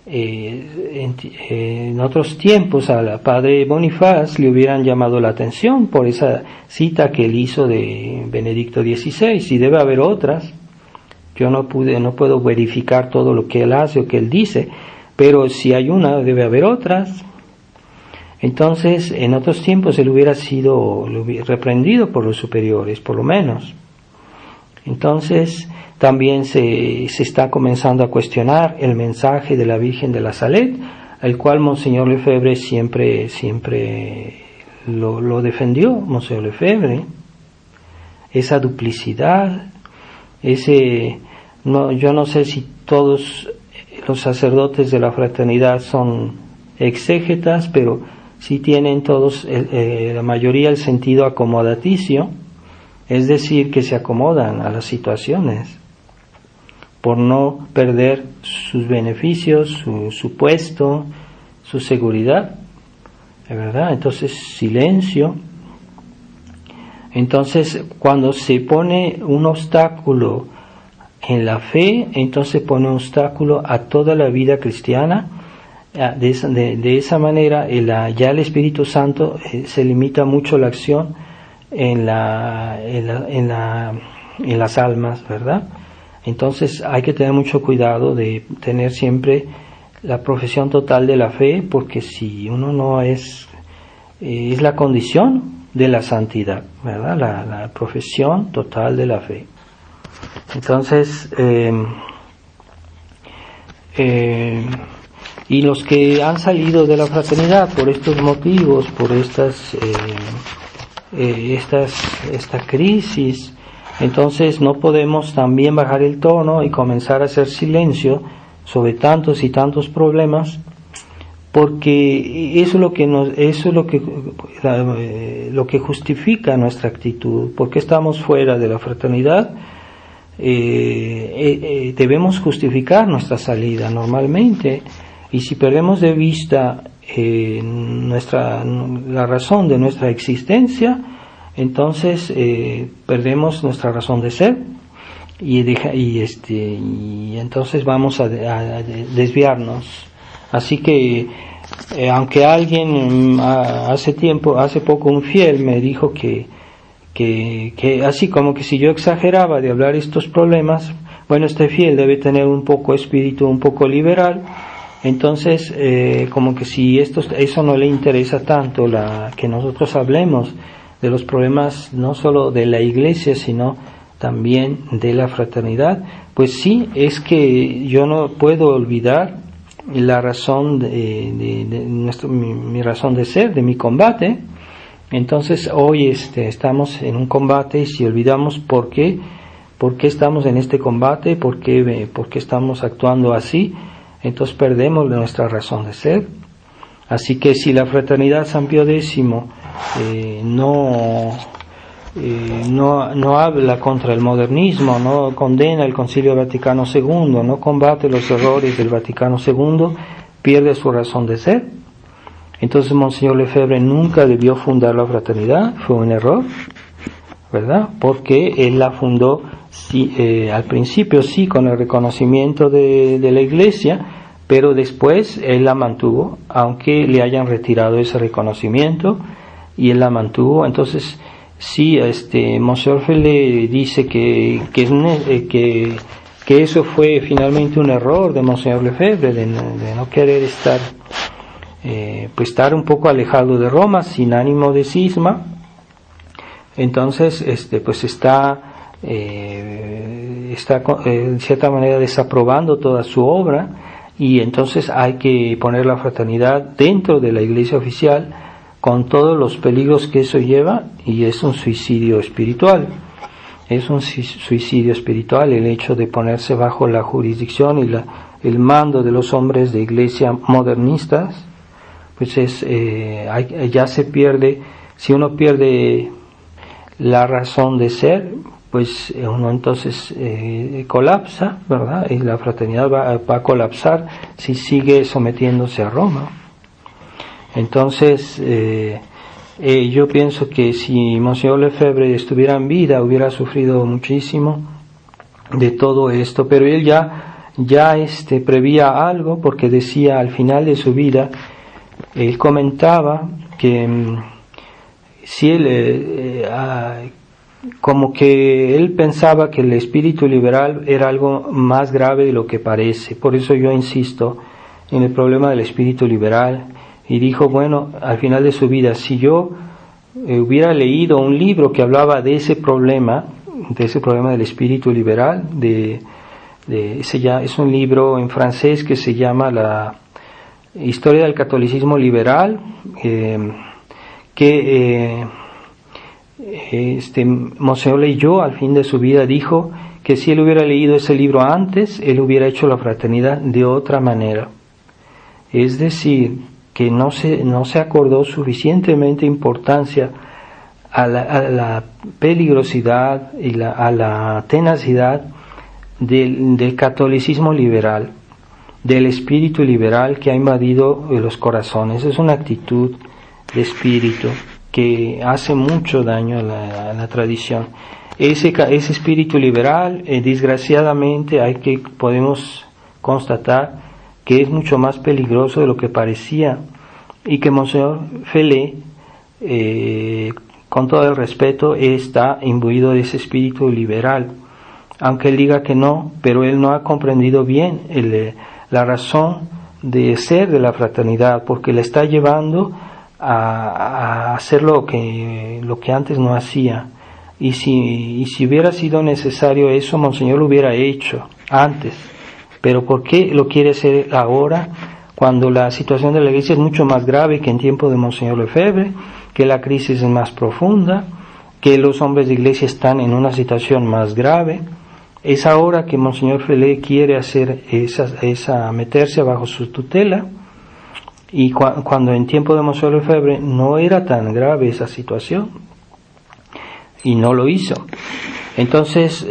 en otros tiempos al padre Bonifaz le hubieran llamado la atención por esa cita que él hizo de Benedicto XVI, y debe haber otras. Yo no puedo verificar todo lo que él hace o que él dice, pero si hay una, debe haber otras. Entonces, en otros tiempos él hubiera sido reprendido por los superiores, por lo menos. Entonces, también se está comenzando a cuestionar el mensaje de la Virgen de la Salet, al cual Monseñor Lefebvre siempre lo defendió, Monseñor Lefebvre. Esa duplicidad, yo no sé si todos los sacerdotes de la fraternidad son exégetas, pero sí tienen todos, la mayoría, el sentido acomodaticio, es decir, que se acomodan a las situaciones por no perder sus beneficios, su puesto, su seguridad, ¿verdad? Entonces, silencio. Entonces, cuando se pone un obstáculo en la fe, entonces pone un obstáculo a toda la vida cristiana. De esa manera, ya el Espíritu Santo se limita mucho la acción en las almas, ¿verdad? Entonces hay que tener mucho cuidado de tener siempre la profesión total de la fe, porque si uno no es la condición de la santidad, ¿verdad? La profesión total de la fe. Entonces, y los que han salido de la fraternidad por estos motivos, por esta crisis, entonces no podemos también bajar el tono y comenzar a hacer silencio sobre tantos y tantos problemas, porque eso es lo que justifica nuestra actitud. ¿Por qué estamos fuera de la fraternidad? Debemos justificar nuestra salida normalmente, y si perdemos de vista la razón de nuestra existencia, entonces perdemos nuestra razón de ser, y entonces vamos a desviarnos. Así que aunque alguien hace poco un fiel me dijo que así como que si yo exageraba de hablar estos problemas, bueno, este fiel debe tener un poco espíritu un poco liberal. Entonces, como que si eso no le interesa tanto, que nosotros hablemos de los problemas no solo de la Iglesia, sino también de la fraternidad, pues sí, es que yo no puedo olvidar la razón mi razón de ser, de mi combate. Entonces, hoy estamos en un combate, y si olvidamos por qué estamos en este combate, por qué estamos actuando así, entonces perdemos nuestra razón de ser. Así que si la fraternidad San Pío X no habla contra el modernismo, no condena el Concilio Vaticano II, no combate los errores del Vaticano II, pierde su razón de ser. Entonces Monseñor Lefebvre nunca debió fundar la fraternidad, fue un error, ¿verdad? Porque él la fundó al principio sí con el reconocimiento de la Iglesia, pero después él la mantuvo, aunque le hayan retirado ese reconocimiento, y él la mantuvo. Entonces sí, Monseñor Lefebvre dice que eso fue finalmente un error de Monseñor Lefebvre, de no querer estar un poco alejado de Roma, sin ánimo de cisma. Entonces está en cierta manera desaprobando toda su obra, y entonces hay que poner la fraternidad dentro de la Iglesia oficial, con todos los peligros que eso lleva, y es un suicidio espiritual. Es un suicidio espiritual el hecho de ponerse bajo la jurisdicción y el mando de los hombres de iglesia modernistas. Pues ya se pierde, si uno pierde la razón de ser, pues uno entonces colapsa, ¿verdad? Y la fraternidad va a colapsar si sigue sometiéndose a Roma. Entonces, yo pienso que si Monseñor Lefebvre estuviera en vida, hubiera sufrido muchísimo de todo esto, pero él ya prevía algo, porque decía al final de su vida, él comentaba que si él como que él pensaba que el espíritu liberal era algo más grave de lo que parece. Por eso yo insisto en el problema del espíritu liberal, y dijo, bueno, al final de su vida, si yo hubiera leído un libro que hablaba de ese problema del espíritu liberal, es un libro en francés que se llama La Historia del Catolicismo Liberal, Monseñor leyó al fin de su vida, dijo que si él hubiera leído ese libro antes, él hubiera hecho la fraternidad de otra manera. Es decir, que no se acordó suficientemente importancia a la peligrosidad y a la tenacidad del catolicismo liberal, del espíritu liberal que ha invadido los corazones. Es una actitud de espíritu que hace mucho daño a la tradición. Ese espíritu liberal, desgraciadamente, podemos constatar que es mucho más peligroso de lo que parecía, y que Monseñor Felé, con todo el respeto, está imbuido de ese espíritu liberal, aunque él diga que no, pero él no ha comprendido bien la razón de ser de la fraternidad, porque le está llevando a hacer lo que antes no hacía. Y si hubiera sido necesario eso, Monseñor lo hubiera hecho antes. Pero ¿por qué lo quiere hacer ahora, cuando la situación de la Iglesia es mucho más grave que en tiempo de Monseñor Lefebvre, que la crisis es más profunda, que los hombres de Iglesia están en una situación más grave? Es ahora que Monseñor Felé quiere hacer meterse bajo su tutela, y cuando en tiempo de Monseñor Lefebvre no era tan grave esa situación, y no lo hizo. Entonces,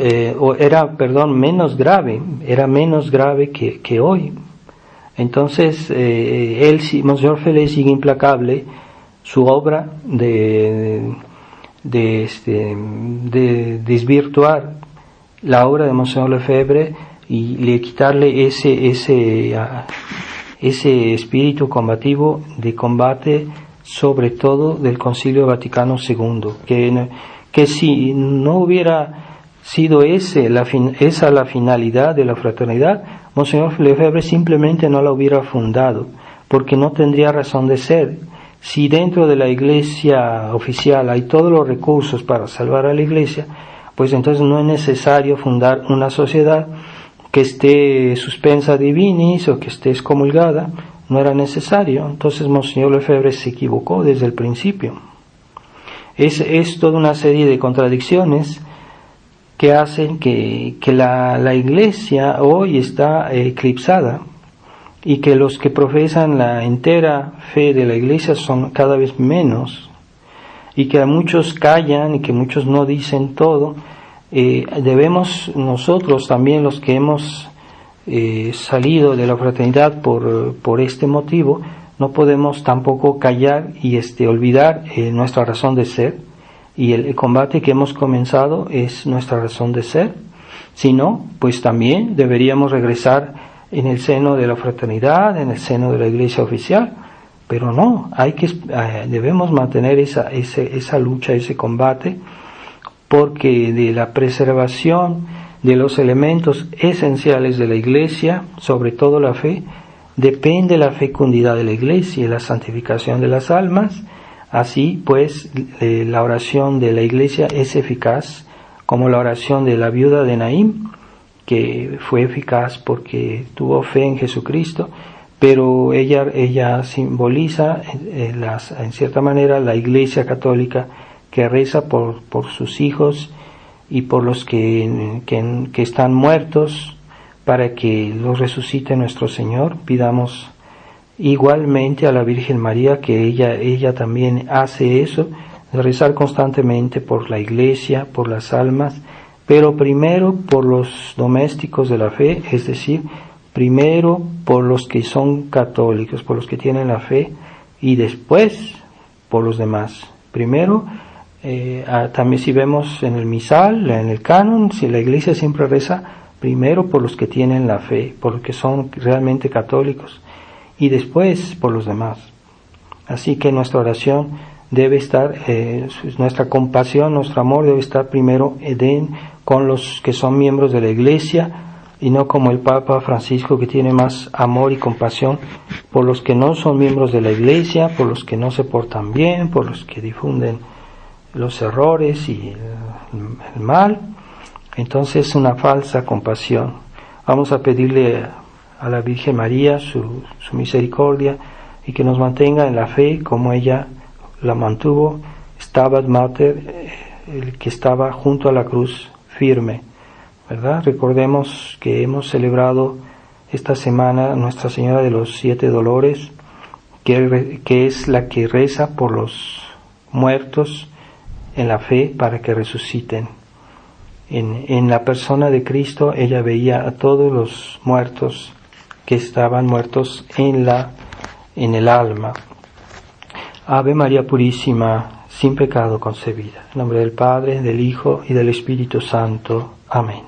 menos grave que hoy. Entonces, Monseñor Felé sigue implacable su obra de desvirtuar la obra de Monseñor Lefebvre y quitarle ese espíritu combativo de combate, sobre todo del Concilio Vaticano II, que si no hubiera sido esa la finalidad de la fraternidad, Monseñor Lefebvre simplemente no la hubiera fundado, porque no tendría razón de ser. Si dentro de la Iglesia oficial hay todos los recursos para salvar a la Iglesia, pues entonces no es necesario fundar una sociedad que esté suspensa divinis o que esté excomulgada. No era necesario. Entonces Monseñor Lefebvre se equivocó desde el principio. Es toda una serie de contradicciones que hacen que la Iglesia hoy está eclipsada, y que los que profesan la entera fe de la Iglesia son cada vez menos, y que muchos callan y que muchos no dicen todo. Debemos nosotros también, los que hemos salido de la fraternidad por este motivo, no podemos tampoco callar y olvidar nuestra razón de ser, y el combate que hemos comenzado es nuestra razón de ser. Si no, pues también deberíamos regresar en el seno de la fraternidad, en el seno de la Iglesia oficial, pero no, debemos mantener esa lucha, ese combate, porque de la preservación de los elementos esenciales de la Iglesia, sobre todo la fe, depende la fecundidad de la Iglesia y la santificación de las almas. Así pues, la oración de la Iglesia es eficaz, como la oración de la viuda de Naín, que fue eficaz porque tuvo fe en Jesucristo, pero ella simboliza en cierta manera la Iglesia católica, que reza por sus hijos y por los que están muertos, para que los resucite nuestro Señor. Pidamos igualmente a la Virgen María que ella también hace eso, de rezar constantemente por la Iglesia, por las almas, pero primero por los domésticos de la fe, es decir, primero por los que son católicos, por los que tienen la fe, y después por los demás. Primero, también si vemos en el misal, en el canon, si la Iglesia siempre reza primero por los que tienen la fe, por los que son realmente católicos, y después por los demás. Así que nuestra oración debe estar, nuestra compasión, nuestro amor debe estar primero con los que son miembros de la Iglesia, y no como el Papa Francisco, que tiene más amor y compasión por los que no son miembros de la Iglesia, por los que no se portan bien, por los que difunden los errores y el mal. Entonces, una falsa compasión. Vamos a pedirle a la Virgen María su misericordia y que nos mantenga en la fe como ella la mantuvo, Stabat Mater, el que estaba junto a la cruz firme, ¿verdad? Recordemos que hemos celebrado esta semana Nuestra Señora de los 7 Dolores, que es la que reza por los muertos en la fe para que resuciten. En la persona de Cristo ella veía a todos los muertos que estaban muertos en el alma. Ave María Purísima, sin pecado concebida. En nombre del Padre, del Hijo y del Espíritu Santo. Amén.